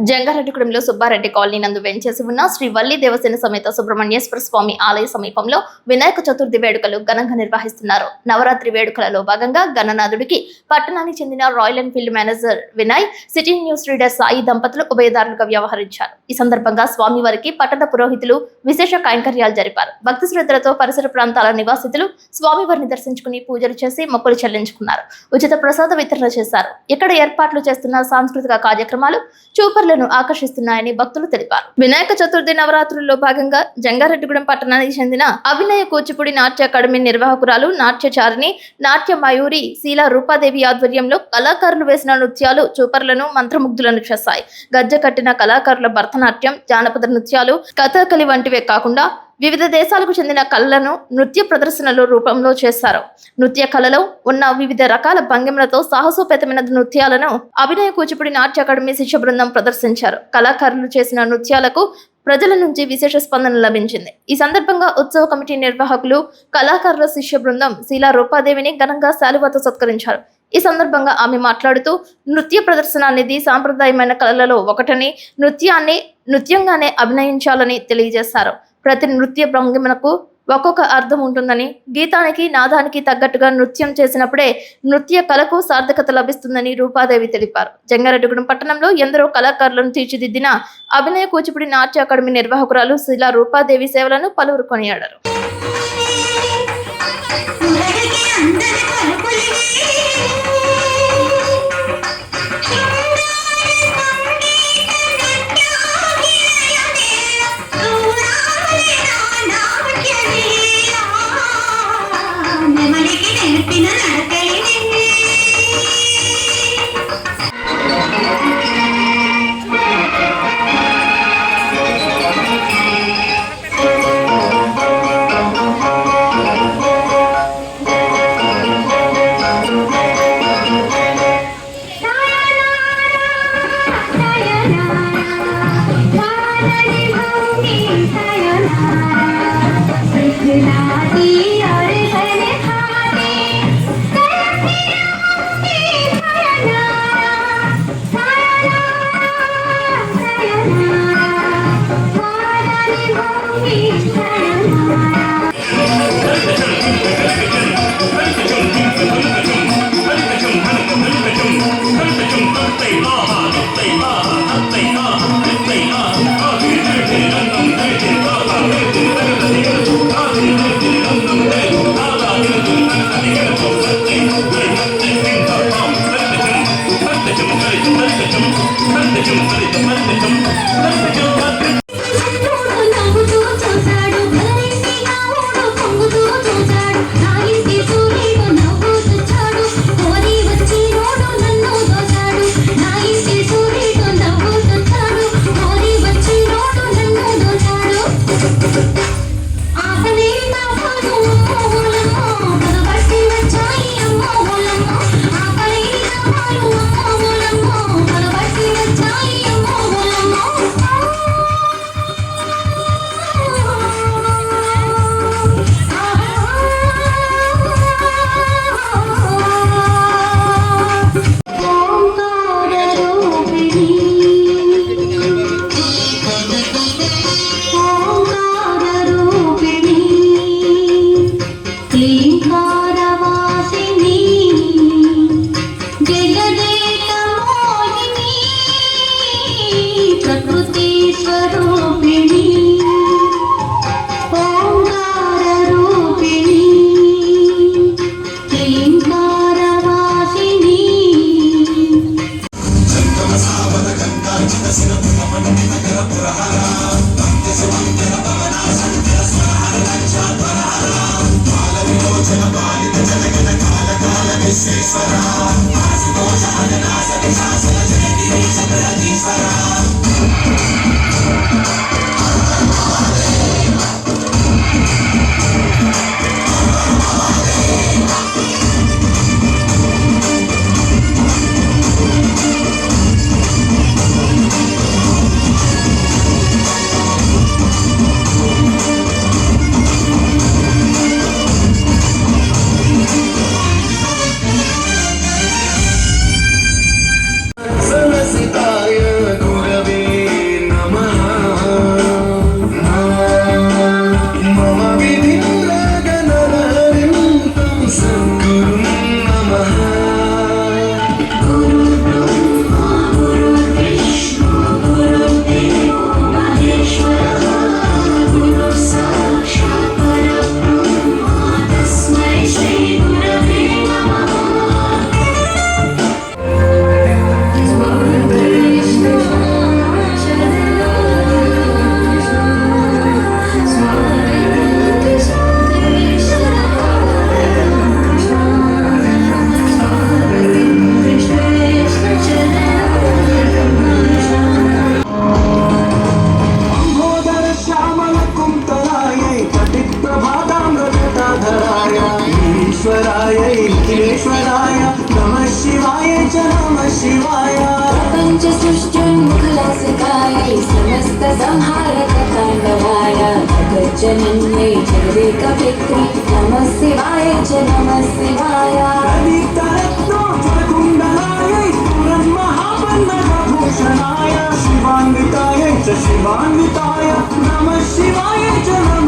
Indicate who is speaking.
Speaker 1: జంగారెడ్డిగూడెంలో Subbareddy colony నందు వెంచేసి ఉన్న శ్రీ వల్లి దేవసేన సమేత సుబ్రహ్మణ్యేశ్వర స్వామి ఆలయ సమీపంలో వినాయక చతుర్థి వేడుకలు ఘనంగా నిర్వహిస్తున్నారు. నవరాత్రి వేడుకలలో భాగంగా గణనాథుడికి పట్టణానికి చెందిన royal Enfield manager Vinay, city news reader Sai దంపతులు ఉభయదారులుగా వ్యవహరించారు. ఈ సందర్భంగా స్వామివారికి పట్టణ పురోహితులు విశేష కైంకర్యాలు జరిపారు. భక్తి శ్రద్ధలతో పరిసర ప్రాంతాల నివాసితులు స్వామివారిని దర్శించుకుని పూజలు చేసి మొక్కులు చెల్లించుకున్నారు. ఉచిత ప్రసాద వితరణ చేశారు. ఇక్కడ ఏర్పాట్లు చేస్తున్న సాంస్కృతిక కార్యక్రమాలు చూపర్లను ఆకర్షిస్తున్నాయని భక్తులు తెలిపారు. వినాయక చతుర్థి నవరాత్రుల్లో భాగంగా జంగారెడ్డిగూడెం పట్టణానికి చెందిన అభినయ కూచిపూడి నాట్య అకాడమీ నిర్వాహకురాలు నాట్యచారిణి నాట్య మయూరి శీల రూపాదేవి ఆధ్వర్యంలో కళాకారులు వేసిన నృత్యాలు చూపర్లను మంత్రముగ్ధులను చేశాయి. గజ్జ కట్టిన కళాకారుల భరతనాట్యం, జానపద నృత్యాలు, కథకళి వంటివే కాకుండా వివిధ దేశాలకు చెందిన కళలను నృత్య ప్రదర్శనల రూపంలో చేశారు. నృత్య కళలో ఉన్న వివిధ రకాల భంగిమలతో సాహసోపేతమైన నృత్యాలను అభినయ కూచిపూడి నాట్య అకాడమీ శిష్య బృందం ప్రదర్శించారు. కళాకారులు చేసిన నృత్యాలకు ప్రజల నుంచి విశేష స్పందన లభించింది. ఈ సందర్భంగా ఉత్సవ కమిటీ నిర్వాహకులు కళాకారుల శిష్య బృందం శీలా రూపాదేవిని ఘనంగా శాలువాతో సత్కరించారు. ఈ సందర్భంగా ఆమె మాట్లాడుతూ నృత్య ప్రదర్శన అనేది సాంప్రదాయమైన కళలలో ఒకటని, నృత్యాన్ని నృత్యంగానే అభినయించాలని తెలియజేశారు. ప్రతి నృత్య భంగిమకు ఒక్కొక్క అర్థం ఉంటుందని, గీతానికి నాదానికి తగ్గట్టుగా నృత్యం చేసినప్పుడే నృత్య కళకు సార్థకత లభిస్తుందని రూపాదేవి తెలిపారు. జంగారెడ్డిగూడెం పట్టణంలో ఎందరో కళాకారులను తీర్చిదిద్దిన అభినయ కూచిపూడి నాట్య అకాడమీ నిర్వాహకురాలు శీలా రూపాదేవి సేవలను పలువురు కొనియాడారు.
Speaker 2: జగదేక మోహిని प्रपंच सृष्टिन्मुखलसिकाय समस्त संहारक ताण्डवाय जगज्जनन्यै जगदेकपित्रे नमः शिवाय च नमः शिवाय
Speaker 3: महापन्नभूषणाय शिवान्विताय च शिवान्विताय नमः शिवाय च